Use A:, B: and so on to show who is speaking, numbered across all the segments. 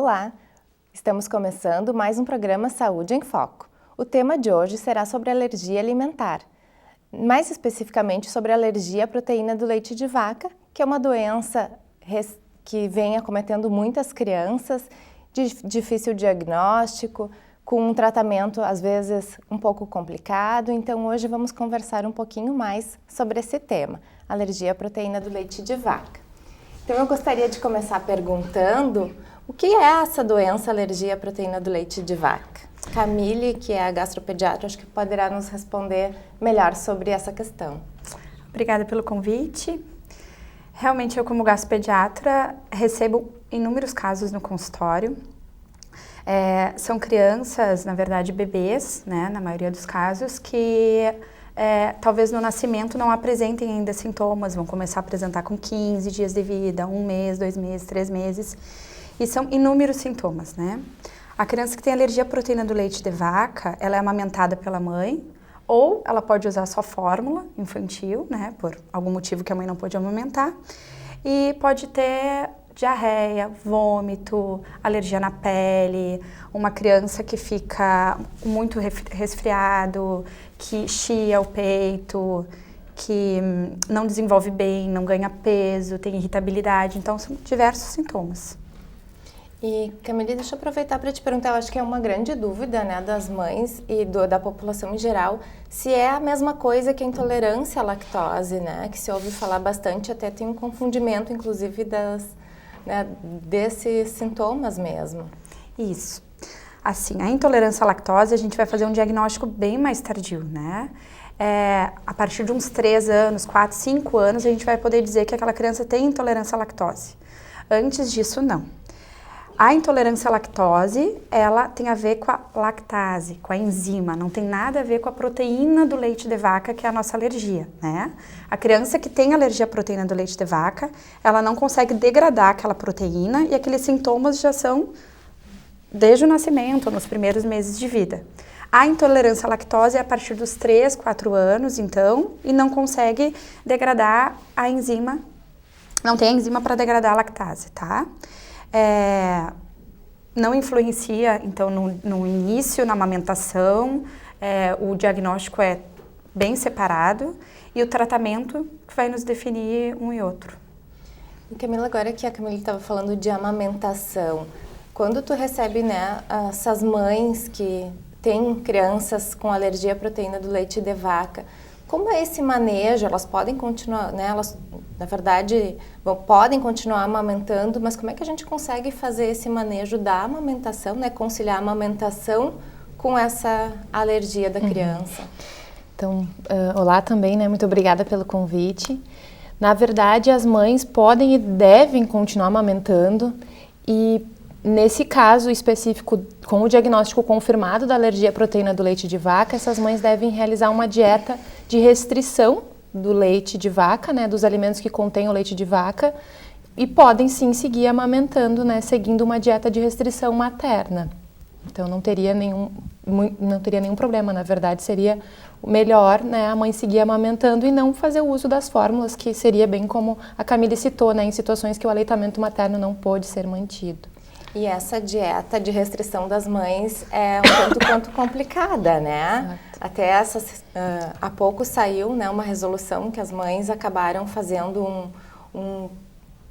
A: Olá! Estamos começando mais um programa Saúde em Foco. O tema de hoje será sobre alergia alimentar, mais especificamente sobre a alergia à proteína do leite de vaca, que é uma doença que vem acometendo muitas crianças, de difícil diagnóstico, com um tratamento às vezes um pouco complicado. Então hoje vamos conversar um pouquinho mais sobre esse tema, alergia à proteína do leite de vaca. Então eu gostaria de começar perguntando o que é essa doença alergia à proteína do leite de vaca? Camille, que é a gastropediatra, acho que poderá nos responder melhor sobre essa questão.
B: Obrigada pelo convite. Realmente eu, como gastropediatra, recebo inúmeros casos no consultório. São crianças, na verdade bebês, né, na maioria dos casos, que talvez no nascimento não apresentem ainda sintomas, vão começar a apresentar com 15 dias de vida, 1 mês, 2 meses, 3 meses, e são inúmeros sintomas, né? A criança que tem alergia à proteína do leite de vaca, ela é amamentada pela mãe, ou ela pode usar só fórmula infantil, né, por algum motivo que a mãe não pôde amamentar, e pode ter diarreia, vômito, alergia na pele, uma criança que fica muito resfriado, que chia o peito, que não desenvolve bem, não ganha peso, tem irritabilidade, então são diversos sintomas.
A: E Camille, deixa eu aproveitar para te perguntar, eu acho que é uma grande dúvida, né, das mães e da população em geral, se é a mesma coisa que a intolerância à lactose, né, que se ouve falar bastante, até tem um confundimento, inclusive, desses sintomas mesmo.
B: Isso. Assim, a intolerância à lactose, a gente vai fazer um diagnóstico bem mais tardio, né? A partir de uns 3 anos, 4, 5 anos, a gente vai poder dizer que aquela criança tem intolerância à lactose. Antes disso, não. A intolerância à lactose, ela tem a ver com a lactase, com a enzima, não tem nada a ver com a proteína do leite de vaca, que é a nossa alergia, né? A criança que tem alergia à proteína do leite de vaca, ela não consegue degradar aquela proteína e aqueles sintomas já são desde o nascimento, nos primeiros meses de vida. A intolerância à lactose é a partir dos 3, 4 anos, então, e não consegue degradar a enzima, não tem a enzima para degradar a lactase, tá? Não influencia, então, no início, na amamentação, o diagnóstico é bem separado e o tratamento que vai nos definir um e outro.
A: E Camila, agora que a Camila estava falando de amamentação, quando tu recebe, né, essas mães que têm crianças com alergia à proteína do leite de vaca, como é esse manejo? Elas podem continuar, né? Elas, na verdade, podem continuar amamentando, mas como é que a gente consegue fazer esse manejo da amamentação, né? Conciliar a amamentação com essa alergia da criança?
C: Então, olá também, né? Muito obrigada pelo convite. Na verdade, as mães podem e devem continuar amamentando e nesse caso específico, com o diagnóstico confirmado da alergia à proteína do leite de vaca, essas mães devem realizar uma dieta de restrição do leite de vaca, né, dos alimentos que contêm o leite de vaca, e podem sim seguir amamentando, né, seguindo uma dieta de restrição materna. Então não teria nenhum problema, na verdade seria melhor, né, a mãe seguir amamentando e não fazer o uso das fórmulas, que seria bem como a Camille citou, né, em situações que o aleitamento materno não pôde ser mantido.
A: E essa dieta de restrição das mães é um tanto quanto complicada, né? Exato. Até há pouco saiu, né, uma resolução que as mães acabaram fazendo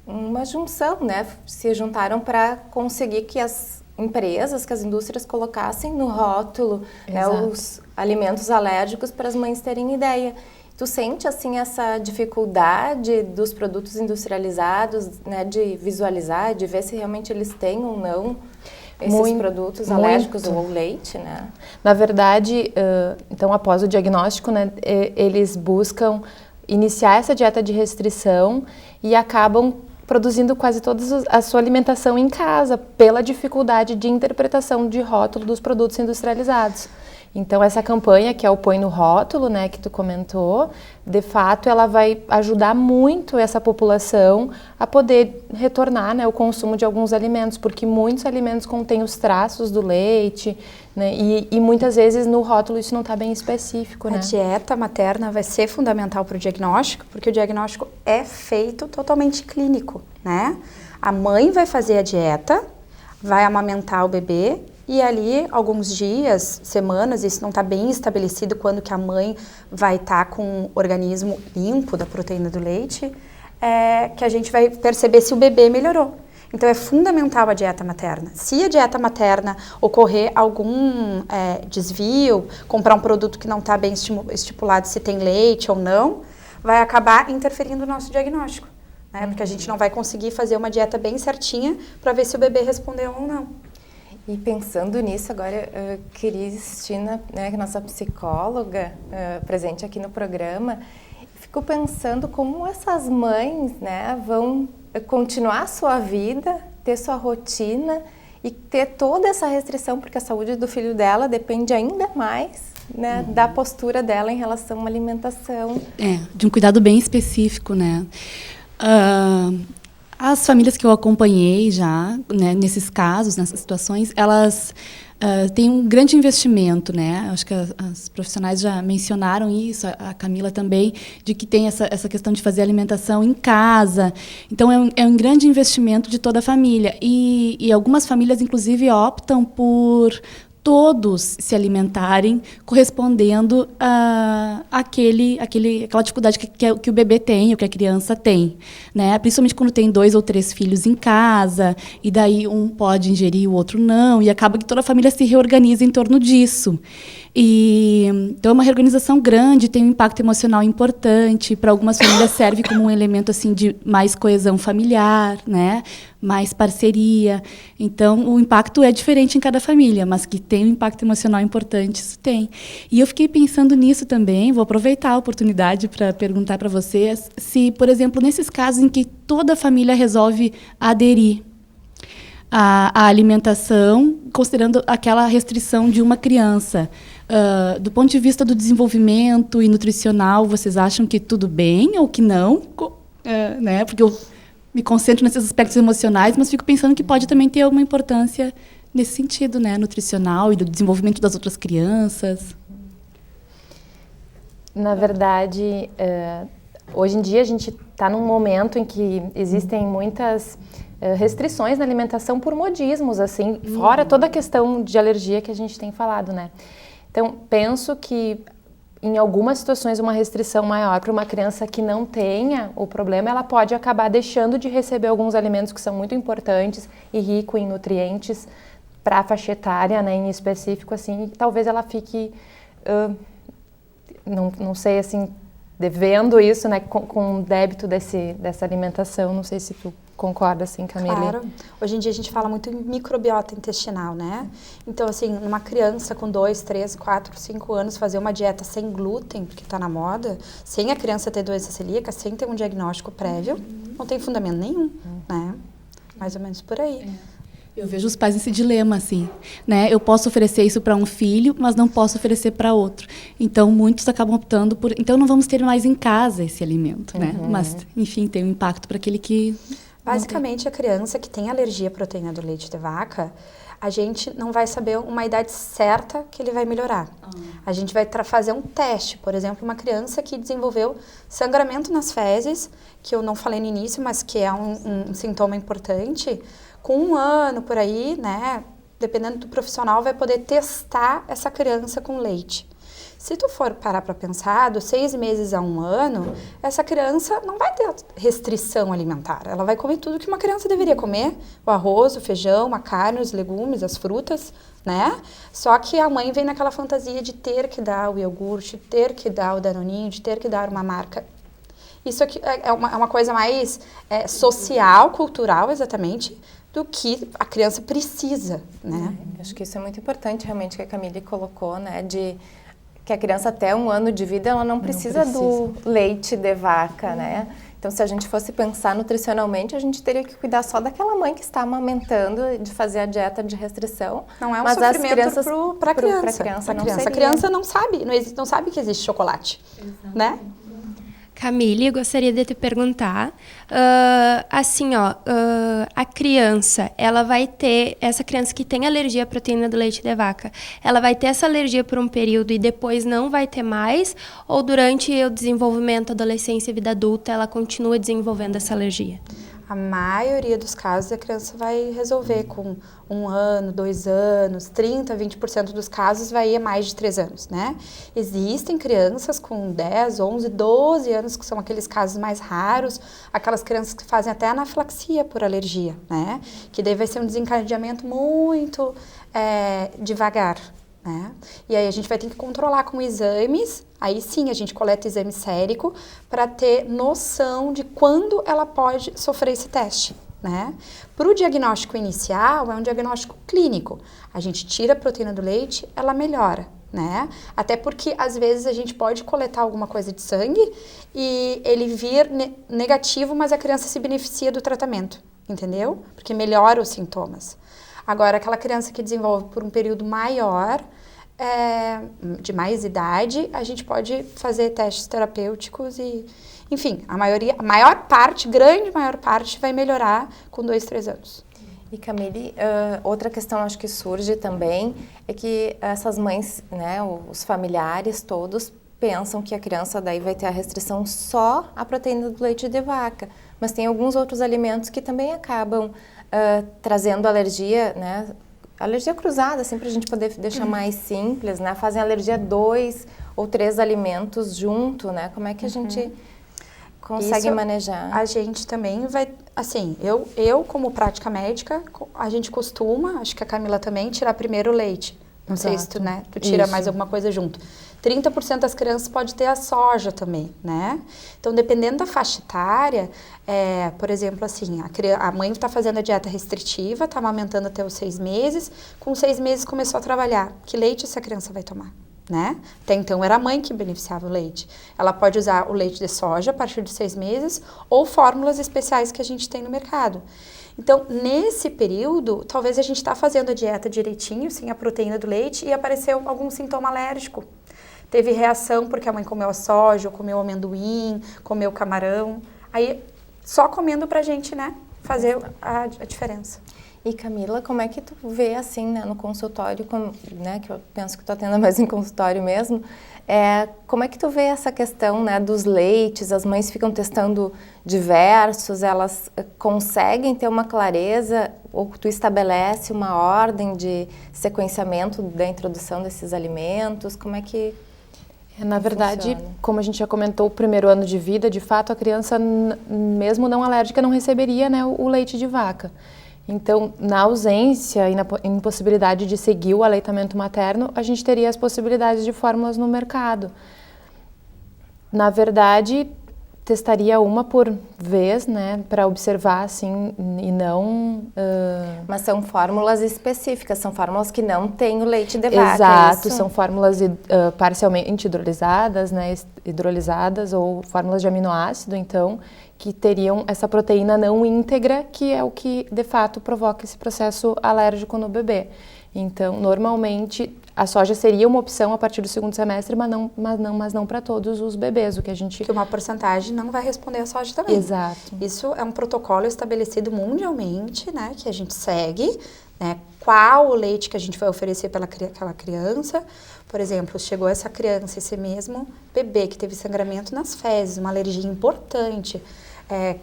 A: uma junção, né? Se juntaram para conseguir que as empresas, que as indústrias colocassem no rótulo, né, os alimentos alérgicos para as mães terem ideia. Tu sente, assim, essa dificuldade dos produtos industrializados, né, de visualizar, de ver se realmente eles têm ou não esses produtos alérgicos ou leite, né?
C: Na verdade, então, após o diagnóstico, né, eles buscam iniciar essa dieta de restrição e acabam produzindo quase toda a sua alimentação em casa, pela dificuldade de interpretação de rótulo dos produtos industrializados. Então, essa campanha, que é o Põe no Rótulo, né, que tu comentou, de fato, ela vai ajudar muito essa população a poder retornar, né, o consumo de alguns alimentos, porque muitos alimentos contêm os traços do leite, né, e muitas vezes no rótulo isso não está bem específico, né?
B: A dieta materna vai ser fundamental para o diagnóstico, porque o diagnóstico é feito totalmente clínico, né? A mãe vai fazer a dieta, vai amamentar o bebê e ali, alguns dias, semanas, isso não está bem estabelecido quando que a mãe vai estar com o organismo limpo da proteína do leite, que a gente vai perceber se o bebê melhorou. Então, é fundamental a dieta materna. Se a dieta materna ocorrer algum desvio, comprar um produto que não está bem estipulado se tem leite ou não, vai acabar interferindo no nosso diagnóstico, né? Porque a gente não vai conseguir fazer uma dieta bem certinha para ver se o bebê respondeu ou não.
A: E pensando nisso, agora, Cristina, né, que é nossa psicóloga, presente aqui no programa, fico pensando como essas mães, né, vão continuar a sua vida, ter sua rotina e ter toda essa restrição, porque a saúde do filho dela depende ainda mais, né, da postura dela em relação à alimentação.
D: De um cuidado bem específico, né? As famílias que eu acompanhei já, né, nesses casos, nessas situações, elas têm um grande investimento, né? Acho que as profissionais já mencionaram isso, a Camila também, de que tem essa questão de fazer alimentação em casa. Então, é um grande investimento de toda a família. E algumas famílias, inclusive, optam por todos se alimentarem correspondendo àquela dificuldade que o bebê tem, ou que a criança tem, né? Principalmente quando tem 2 ou 3 filhos em casa, e daí um pode ingerir e o outro não, e acaba que toda a família se reorganiza em torno disso. Então, é uma reorganização grande, tem um impacto emocional importante. Para algumas famílias serve como um elemento assim, de mais coesão familiar, né? Mais parceria. Então, o impacto é diferente em cada família, mas que tem um impacto emocional importante, isso tem. E eu fiquei pensando nisso também, vou aproveitar a oportunidade para perguntar para vocês se, por exemplo, nesses casos em que toda a família resolve aderir à alimentação, considerando aquela restrição de uma criança, do ponto de vista do desenvolvimento e nutricional, vocês acham que tudo bem ou que não? Né? Porque eu me concentro nesses aspectos emocionais, mas fico pensando que pode também ter alguma importância nesse sentido, né? Nutricional e do desenvolvimento das outras crianças.
C: Na verdade, hoje em dia a gente está num momento em que existem muitas restrições na alimentação por modismos, assim, fora toda a questão de alergia que a gente tem falado, né? Então, penso que em algumas situações uma restrição maior para uma criança que não tenha o problema, ela pode acabar deixando de receber alguns alimentos que são muito importantes e ricos em nutrientes para a faixa etária, né, em específico, assim, e talvez ela fique, não sei, assim, devendo isso, né, com débito dessa alimentação. Não sei se tu concorda, assim, Camila?
B: Claro. Hoje em dia a gente fala muito em microbiota intestinal, né? Então, assim, uma criança com 2, 3, 4, 5 anos fazer uma dieta sem glúten, porque está na moda, sem a criança ter doença celíaca, sem ter um diagnóstico prévio, não tem fundamento nenhum, né? Mais ou menos por aí.
D: Eu vejo os pais nesse dilema, assim, né? Eu posso oferecer isso para um filho, mas não posso oferecer para outro. Então, muitos acabam optando por... Então, não vamos ter mais em casa esse alimento, né? Mas, enfim, tem um impacto para aquele que...
B: Basicamente, a criança que tem alergia à proteína do leite de vaca, a gente não vai saber uma idade certa que ele vai melhorar. A gente vai fazer um teste. Por exemplo, uma criança que desenvolveu sangramento nas fezes, que eu não falei no início, mas que é um sintoma importante, com 1 ano por aí, né, dependendo do profissional, vai poder testar essa criança com leite. Se tu for parar para pensar, dos 6 meses a 1 ano, essa criança não vai ter restrição alimentar. Ela vai comer tudo que uma criança deveria comer: o arroz, o feijão, a carne, os legumes, as frutas, né? Só que a mãe vem naquela fantasia de ter que dar o iogurte, ter que dar o danoninho, de ter que dar uma marca. Isso aqui é uma coisa mais social, cultural, exatamente, do que a criança precisa, né?
A: Acho que isso é muito importante, realmente, que a Camille colocou, né? Que a criança até 1 ano de vida, ela não precisa do leite de vaca, né? Então, se a gente fosse pensar nutricionalmente, a gente teria que cuidar só daquela mãe que está amamentando, de fazer a dieta de restrição.
B: Não é um
A: mas
B: sofrimento para a criança.
A: A
B: criança não sabe que existe chocolate, né?
E: Camille, eu gostaria de te perguntar, a criança, ela vai ter, essa criança que tem alergia à proteína do leite de vaca, ela vai ter essa alergia por um período e depois não vai ter mais? Ou durante o desenvolvimento, adolescência e vida adulta, ela continua desenvolvendo essa alergia?
B: a maioria dos casos a criança vai resolver com 1 ano, 2 anos, 30%, 20% dos casos vai ir a mais de 3 anos, né? Existem crianças com 10, 11, 12 anos, que são aqueles casos mais raros, aquelas crianças que fazem até anafilaxia por alergia, né? Que daí vai ser um desencadeamento muito devagar, né? E aí a gente vai ter que controlar com exames, aí sim a gente coleta exame sérico para ter noção de quando ela pode sofrer esse teste, né? Para o diagnóstico inicial, é um diagnóstico clínico. A gente tira a proteína do leite, ela melhora, né? Até porque às vezes a gente pode coletar alguma coisa de sangue e ele vir negativo, mas a criança se beneficia do tratamento, entendeu? Porque melhora os sintomas. Agora, aquela criança que desenvolve por um período maior, de mais idade, a gente pode fazer testes terapêuticos e, enfim, maior parte vai melhorar com 2, 3 anos.
A: E Camille, outra questão acho que surge também é que essas mães, né, os familiares todos pensam que a criança daí vai ter a restrição só à proteína do leite de vaca, mas tem alguns outros alimentos que também acabam trazendo alergia, né? Alergia cruzada, assim, para a gente poder deixar mais simples, né? Fazem alergia a 2 ou 3 alimentos junto, né? Como é que a gente consegue manejar?
B: A gente também vai, assim, eu como prática médica, a gente costuma, acho que a Camila também, tirar primeiro o leite. Não sei se tu tira mais alguma coisa junto. 30% das crianças pode ter a soja também, né? Então, dependendo da faixa etária, por exemplo, assim, a mãe está fazendo a dieta restritiva, está amamentando até os 6 meses, com 6 meses começou a trabalhar. Que leite essa criança vai tomar, né? Até então era a mãe que beneficiava o leite. Ela pode usar o leite de soja a partir de 6 meses ou fórmulas especiais que a gente tem no mercado. Então, nesse período, talvez a gente está fazendo a dieta direitinho, sem a proteína do leite, e apareceu algum sintoma alérgico. Teve reação porque a mãe comeu a soja, ou comeu amendoim, comeu camarão. Aí, só comendo pra gente, né, fazer a diferença.
A: E Camila, como é que tu vê assim, né, no consultório, né, que eu penso que tu atenda mais em consultório mesmo, como é que tu vê essa questão, né, dos leites? As mães ficam testando diversos, elas conseguem ter uma clareza, ou tu estabelece uma ordem de sequenciamento da introdução desses alimentos? Como é que
C: na verdade, como a gente já comentou, o primeiro ano de vida, de fato, a criança, mesmo não alérgica, não receberia, né, o leite de vaca. Então, na ausência e na impossibilidade de seguir o aleitamento materno, a gente teria as possibilidades de fórmulas no mercado. Na verdade, testaria uma por vez, né, para observar, assim, e não...
A: Mas são fórmulas específicas, são fórmulas que não têm o leite de vaca.
C: Exato, são fórmulas parcialmente hidrolisadas, né, hidrolisadas ou fórmulas de aminoácido, então, que teriam essa proteína não íntegra, que é o que, de fato, provoca esse processo alérgico no bebê. Então, normalmente, a soja seria uma opção a partir do 2º semestre, mas não para todos os bebês, o que a gente...
B: Que uma porcentagem não vai responder a soja também.
C: Exato.
B: Isso é um protocolo estabelecido mundialmente, né, que a gente segue, né, qual o leite que a gente vai oferecer para aquela criança. Por exemplo, chegou essa criança, esse mesmo bebê que teve sangramento nas fezes, uma alergia importante,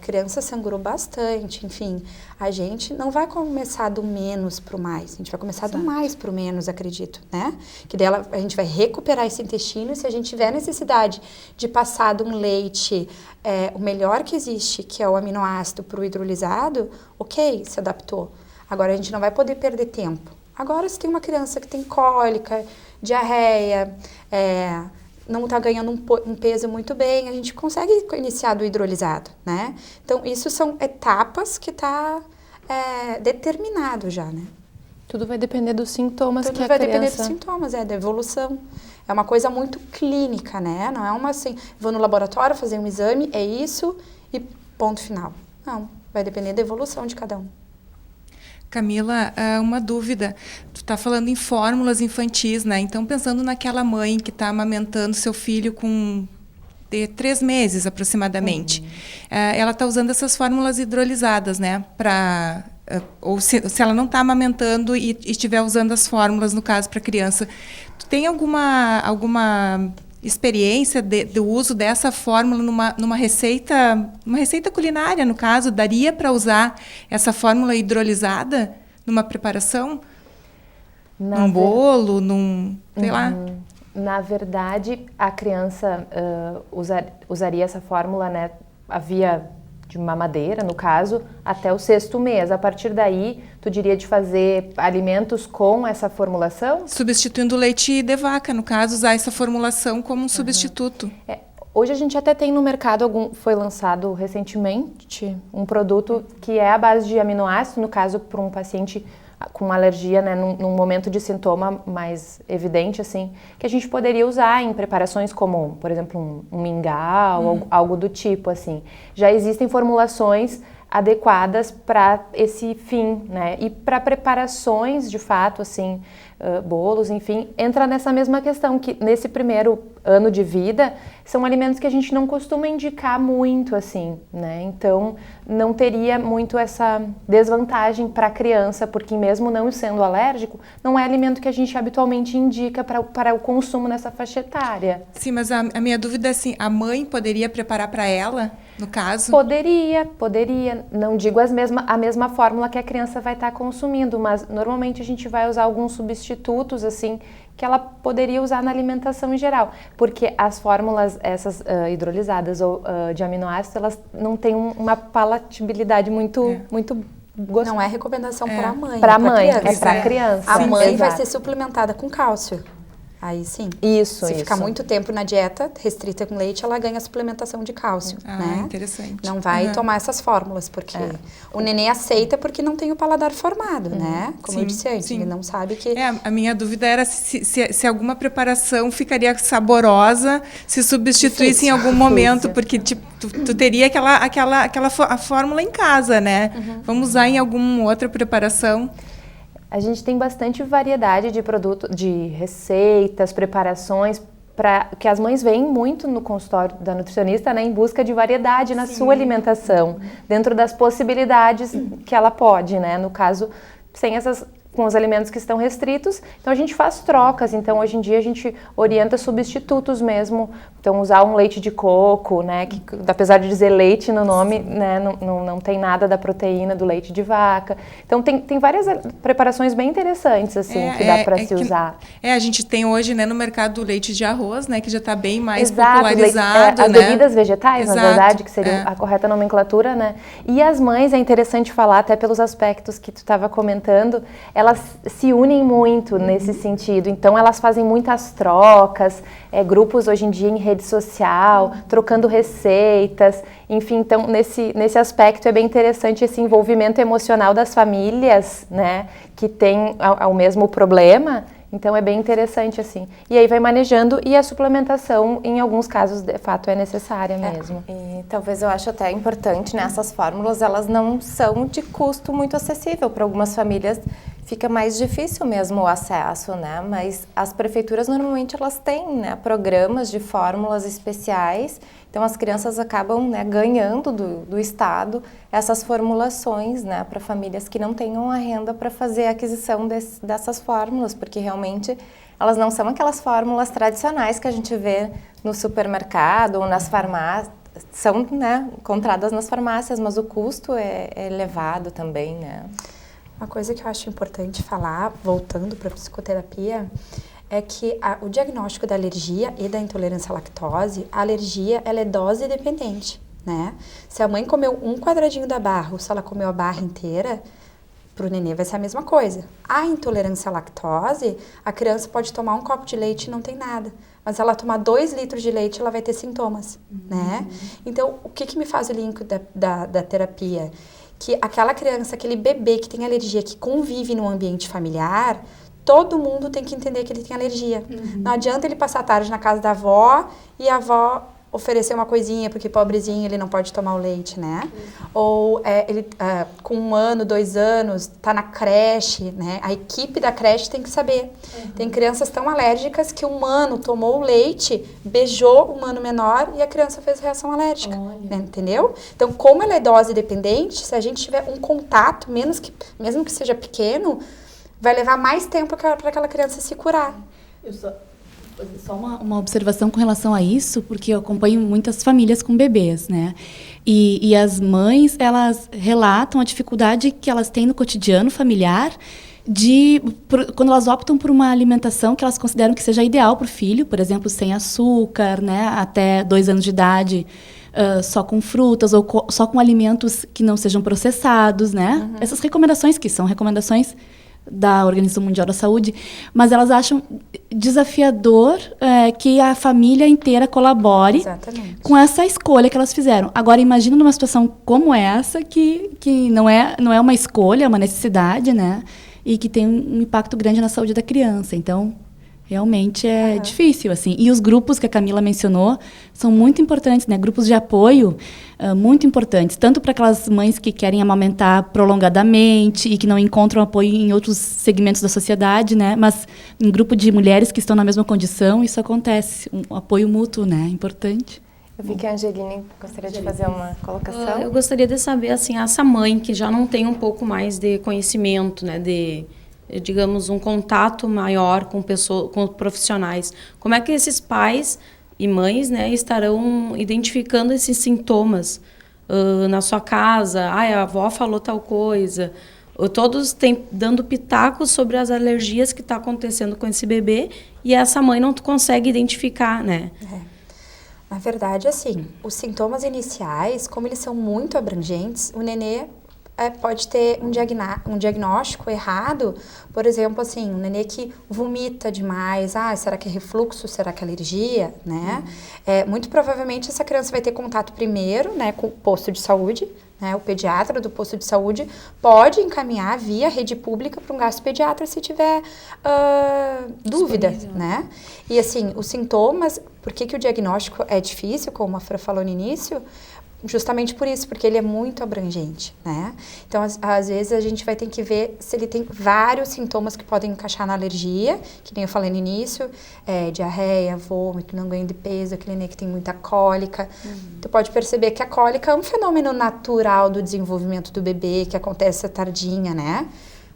B: criança sangrou bastante, enfim, a gente não vai começar do menos para o mais, a gente vai começar do mais para o menos, acredito, né? Que dela a gente vai recuperar esse intestino e se a gente tiver necessidade de passar de um leite, o melhor que existe, que é o aminoácido para o hidrolisado, ok, se adaptou. Agora a gente não vai poder perder tempo. Agora se tem uma criança que tem cólica, diarreia, não está ganhando um peso muito bem, a gente consegue iniciar do hidrolisado, né? Então, isso são etapas que está determinado já, né?
C: Tudo vai depender dos sintomas
B: Tudo
C: que a
B: vai
C: criança...
B: depender dos sintomas, da evolução. É uma coisa muito clínica, né? Não é uma assim, vou no laboratório fazer um exame, é isso e ponto final. Não, vai depender da evolução de cada um.
F: Camila, uma dúvida. Tu está falando em fórmulas infantis, né? Então, pensando naquela mãe que está amamentando seu filho com 3 meses aproximadamente, ela está usando essas fórmulas hidrolisadas, né? Ou se ela não está amamentando e estiver usando as fórmulas, no caso, para a criança. Tu tem alguma experiência do uso dessa fórmula numa receita culinária, no caso? Daria para usar essa fórmula hidrolisada numa preparação? Num bolo, sei lá?
C: Na verdade, a criança usaria essa fórmula, né, a via de mamadeira, no caso, até o 6º mês. A partir daí, tu diria de fazer alimentos com essa formulação?
F: Substituindo o leite de vaca, no caso, usar essa formulação como um substituto.
C: Hoje a gente até tem no mercado, foi lançado recentemente, um produto que é à base de aminoácido, no caso, para um paciente com alergia, né, num momento de sintoma mais evidente, assim, que a gente poderia usar em preparações como, por exemplo, um mingau, ou algo do tipo, assim. Já existem formulações adequadas para esse fim, né, e para preparações, de fato, assim, bolos, enfim, entra nessa mesma questão, que nesse primeiro ano de vida, são alimentos que a gente não costuma indicar muito, assim, né, então não teria muito essa desvantagem para a criança, porque mesmo não sendo alérgico, não é alimento que a gente habitualmente indica para o consumo nessa faixa etária.
F: Sim, mas a minha dúvida é assim, a mãe poderia preparar para ela, no caso?
C: Poderia. Não digo a mesma fórmula que a criança vai estar consumindo, mas normalmente a gente vai usar alguns substitutos, assim, que ela poderia usar na alimentação em geral. Porque as fórmulas, essas hidrolisadas ou de aminoácidos, elas não têm uma palatabilidade muito gostosa.
B: Não é recomendação para a mãe.
C: Para a mãe,
B: criança.
C: é para a criança.
B: A mãe
C: Exato.
B: vai ser suplementada com cálcio. Aí sim.
C: Isso,
B: Se ficar muito tempo na dieta restrita com leite, ela ganha suplementação de cálcio, né?
F: Interessante.
B: Não vai tomar essas fórmulas, porque o neném aceita porque não tem o paladar formado, né? Como eu disse antes, ele não sabe que...
F: A minha dúvida era se alguma preparação ficaria saborosa se substituísse em algum momento, porque tipo, tu teria a fórmula em casa, né? Vamos usar em alguma outra preparação.
C: A gente tem bastante variedade de produtos, de receitas, preparações, que as mães vêm muito no consultório da nutricionista, né, em busca de variedade na sua alimentação, dentro das possibilidades que ela pode, né, no caso, com os alimentos que estão restritos, então a gente faz trocas, então hoje em dia a gente orienta substitutos mesmo, então usar um leite de coco, né, que apesar de dizer leite no nome, né, não tem nada da proteína do leite de vaca, então tem várias preparações bem interessantes, assim, que dá para se usar.
F: A gente tem hoje, né, no mercado o leite de arroz, né, que já está bem mais
C: Exato,
F: popularizado,
C: as
F: né?
C: bebidas vegetais,
F: Exato,
C: na verdade, que seria a correta nomenclatura, né, e as mães, é interessante falar, até pelos aspectos que tu estava comentando, elas se unem muito nesse sentido, então elas fazem muitas trocas, grupos hoje em dia em rede social, trocando receitas, enfim, então nesse aspecto é bem interessante esse envolvimento emocional das famílias, né, que tem o mesmo problema, então é bem interessante assim. E aí vai manejando e a suplementação, em alguns casos, de fato, é necessária mesmo.
A: E talvez eu acho até importante, né, essas fórmulas, elas não são de custo muito acessível. Para algumas famílias fica mais difícil mesmo o acesso, né, mas as prefeituras normalmente elas têm, né, programas de fórmulas especiais, então as crianças acabam, né, ganhando do Estado essas formulações, né, para famílias que não tenham a renda para fazer a aquisição dessas fórmulas, porque realmente elas não são aquelas fórmulas tradicionais que a gente vê no supermercado ou nas farmácias, são, né, encontradas nas farmácias, mas o custo é elevado também, né.
B: Uma coisa que eu acho importante falar, voltando para a psicoterapia, é que o diagnóstico da alergia e da intolerância à lactose, a alergia ela é dose dependente, né? Se a mãe comeu um quadradinho da barra ou se ela comeu a barra inteira, para o nenê vai ser a mesma coisa. A intolerância à lactose, a criança pode tomar um copo de leite e não tem nada. Mas se ela tomar 2 litros de leite, ela vai ter sintomas, né? Então, o que me faz o link da terapia? Que aquela criança, aquele bebê que tem alergia, que convive no ambiente familiar, todo mundo tem que entender que ele tem alergia. Não adianta ele passar a tarde na casa da avó e a avó oferecer uma coisinha, porque pobrezinho ele não pode tomar o leite, né? Ou ele com 1 ano, 2 anos, tá na creche, né? A equipe da creche tem que saber. Tem crianças tão alérgicas que um mano tomou o leite, beijou o mano menor e a criança fez reação alérgica, né? Entendeu? Então, como ela é dose dependente, se a gente tiver um contato, mesmo que seja pequeno, vai levar mais tempo para aquela criança se curar.
D: Só uma observação com relação a isso, porque eu acompanho muitas famílias com bebês, né? E as mães, elas relatam a dificuldade que elas têm no cotidiano familiar quando elas optam por uma alimentação que elas consideram que seja ideal para o filho, por exemplo, sem açúcar, né? Até 2 anos de idade, só com frutas ou só com alimentos que não sejam processados, né? Essas recomendações que são recomendações da Organização Mundial da Saúde, mas elas acham desafiador que a família inteira colabore
B: Exatamente.
D: com essa escolha que elas fizeram. Agora, imagina numa situação como essa, que não é uma escolha, é uma necessidade, né? E que tem um impacto grande na saúde da criança. Então, realmente é difícil, assim. E os grupos que a Camila mencionou são muito importantes, né? Grupos de apoio muito importantes, tanto para aquelas mães que querem amamentar prolongadamente e que não encontram apoio em outros segmentos da sociedade, né? Mas em grupo de mulheres que estão na mesma condição, isso acontece. Um apoio mútuo, né? Importante.
A: Eu vi que a Angeline gostaria de fazer uma colocação.
G: Eu gostaria de saber, assim, essa mãe que já não tem um pouco mais de conhecimento, né? Digamos, um contato maior com profissionais. Como é que esses pais e mães, né, estarão identificando esses sintomas na sua casa? A avó falou tal coisa. Todos dando pitacos sobre as alergias que está acontecendo com esse bebê e essa mãe não consegue identificar, né?
B: Na verdade, assim, os sintomas iniciais, como eles são muito abrangentes, o nenê pode ter um diagnóstico errado, por exemplo, assim, um nenê que vomita demais, será que é refluxo, será que é alergia, né? Muito provavelmente essa criança vai ter contato primeiro, né, com o posto de saúde, né? O pediatra do posto de saúde pode encaminhar via rede pública para um gastropediatra se tiver dúvida, né? E assim, os sintomas, por que o diagnóstico é difícil, como a Fran falou no início? Justamente por isso, porque ele é muito abrangente, né? Então, às vezes, a gente vai ter que ver se ele tem vários sintomas que podem encaixar na alergia, que nem eu falei no início, diarreia, vômito, não ganho de peso, aquele nenê que tem muita cólica. Tu pode perceber que a cólica é um fenômeno natural do desenvolvimento do bebê, que acontece tardinha, né?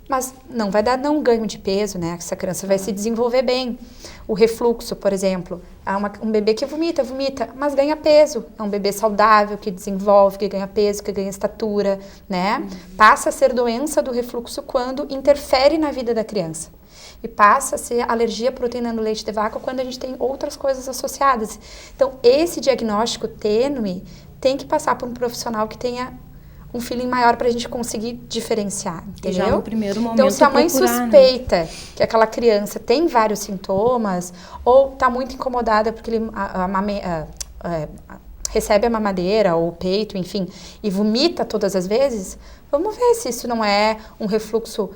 B: Mas não vai dar ganho de peso, né? Essa criança vai se desenvolver bem. O refluxo, por exemplo, um bebê que vomita, mas ganha peso. É um bebê saudável, que desenvolve, que ganha peso, que ganha estatura, né? Passa a ser doença do refluxo quando interfere na vida da criança. E passa a ser alergia à proteína no leite de vaca quando a gente tem outras coisas associadas. Então, esse diagnóstico tênue tem que passar por um profissional que tenha um feeling maior para a gente conseguir diferenciar, entendeu?
G: E já no primeiro momento
B: então, se a mãe suspeita,
G: né,
B: que aquela criança tem vários sintomas ou está muito incomodada porque ele recebe a mamadeira ou o peito, enfim, e vomita todas as vezes, vamos ver se isso não é um refluxo,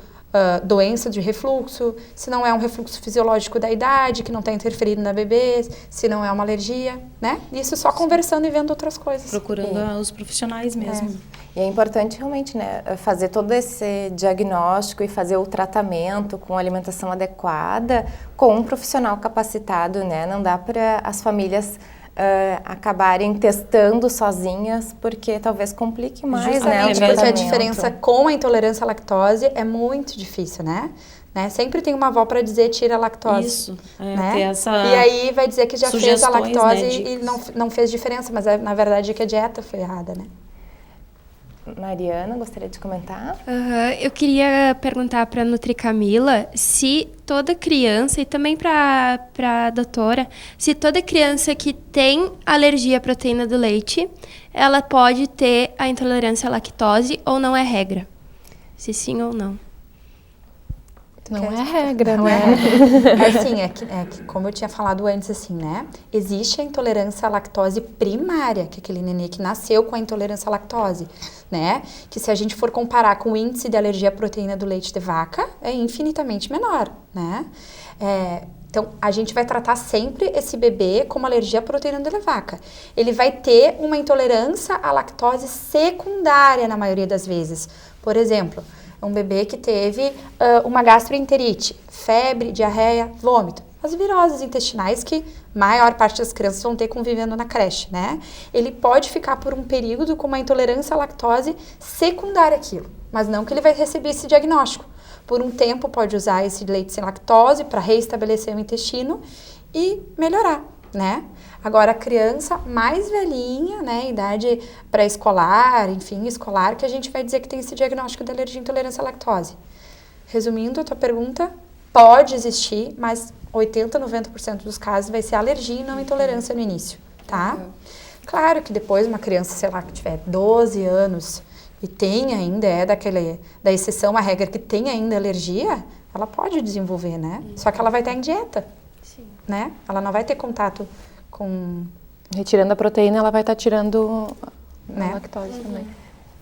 B: doença de refluxo, se não é um refluxo fisiológico da idade, que não está interferindo na bebê, se não é uma alergia, né? Isso só conversando e vendo outras coisas.
G: Procurando os profissionais mesmo.
A: E é importante realmente, né, fazer todo esse diagnóstico e fazer o tratamento com alimentação adequada com um profissional capacitado, né? Não dá para as famílias acabarem testando sozinhas, porque talvez complique mais, né, o
B: porque
A: tratamento.
B: a diferença com a intolerância à lactose é muito difícil, né? Sempre tem uma avó para dizer tira a lactose. Isso, né?
G: Ter essa
B: e aí vai dizer que já fez a lactose,
G: né,
B: e não fez diferença, mas na verdade é que a dieta foi errada, né?
A: Mariana, gostaria de comentar?
E: Eu queria perguntar para a Nutri Camila se toda criança, e também para a doutora, se toda criança que tem alergia à proteína do leite, ela pode ter a intolerância à lactose ou não é regra? Se sim ou não.
C: Não é regra,
B: não
C: né?
B: Assim, é que como eu tinha falado antes, assim, né? Existe a intolerância à lactose primária, que é aquele nenê que nasceu com a intolerância à lactose, né? Que se a gente for comparar com o índice de alergia à proteína do leite de vaca, é infinitamente menor, né? Então, a gente vai tratar sempre esse bebê como alergia à proteína de vaca. Ele vai ter uma intolerância à lactose secundária, na maioria das vezes. Por exemplo, um bebê que teve uma gastroenterite, febre, diarreia, vômito. As viroses intestinais que a maior parte das crianças vão ter convivendo na creche, né? Ele pode ficar por um período com uma intolerância à lactose secundária àquilo, mas não que ele vai receber esse diagnóstico. por um tempo pode usar esse leite sem lactose para reestabelecer o intestino e melhorar, né? Agora, a criança mais velhinha, né, idade pré-escolar, enfim, escolar, que a gente vai dizer que tem esse diagnóstico de alergia e intolerância à lactose. Resumindo a tua pergunta, pode existir, mas 80, 90% dos casos vai ser alergia e não intolerância no início, tá? Claro que depois uma criança, sei lá, que tiver 12 anos e tem ainda, da exceção à regra que tem ainda alergia, ela pode desenvolver, né? Só que ela vai estar em dieta, né? Ela não vai ter contato com...
C: Retirando a proteína, ela vai estar tirando
B: Né?
C: a lactose também,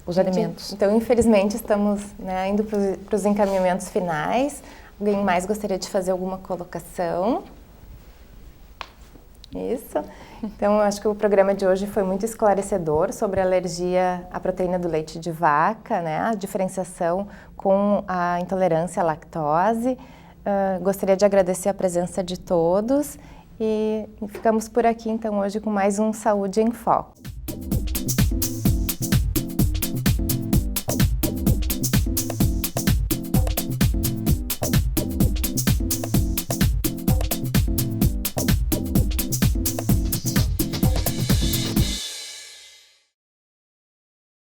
C: os alimentos.
A: Então, infelizmente, estamos, né, indo para os encaminhamentos finais. Alguém mais gostaria de fazer alguma colocação? Isso. Então, eu acho que o programa de hoje foi muito esclarecedor sobre a alergia à proteína do leite de vaca, né, a diferenciação com a intolerância à lactose. Gostaria de agradecer a presença de todos e ficamos por aqui, então, hoje com mais um Saúde em Foco.